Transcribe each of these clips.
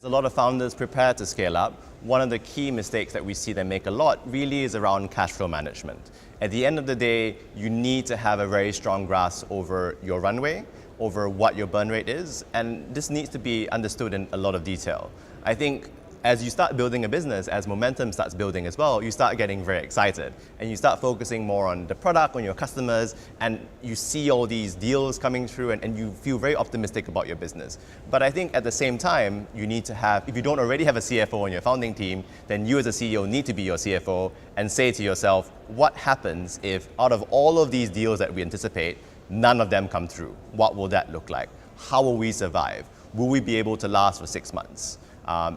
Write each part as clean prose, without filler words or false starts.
A lot of founders prepare to scale up. One of the key mistakes that we see them make a lot really is around cash flow management. At the end of the day, you need to have a very strong grasp over your runway, over what your burn rate is, and this needs to be understood in a lot of detail. I think as you start building a business, as momentum starts building as well, you start getting very excited and you start focusing more on the product, on your customers, and you see all these deals coming through and you feel very optimistic about your business. But I think at the same time, you need to have, if you don't already have a CFO on your founding team, then you as a CEO need to be your CFO and say to yourself, what happens if out of all of these deals that we anticipate, none of them come through? What will that look like? How will we survive? Will we be able to last for 6 months?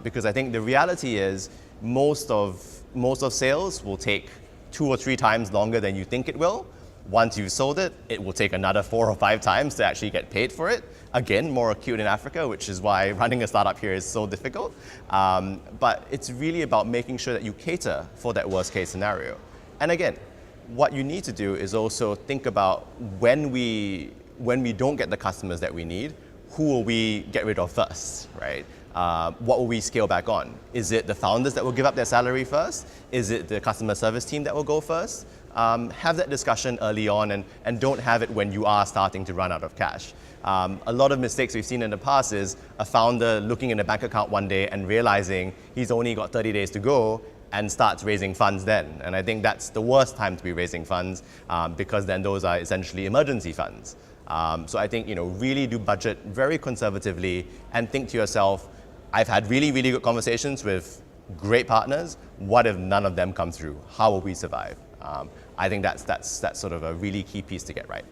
Because I think the reality is most of sales will take 2 or 3 times longer than you think it will. Once you've sold it, it will take another 4 or 5 times to actually get paid for it. Again, more acute in Africa, which is why running a startup here is so difficult. But it's really about making sure that you cater for that worst case scenario. And again, what you need to do is also think about when we don't get the customers that we need, who will we get rid of first, right? What will we scale back on? Is it the founders that will give up their salary first? Is it the customer service team that will go first? Have that discussion early on and don't have it when you are starting to run out of cash. A lot of mistakes we've seen in the past is a founder looking in a bank account one day and realizing he's only got 30 days to go and starts raising funds then. And I think that's the worst time to be raising funds because then those are essentially emergency funds. So I think, really do budget very conservatively and think to yourself, I've had really, really good conversations with great partners. What if none of them come through? How will we survive? I think that's sort of a really key piece to get right.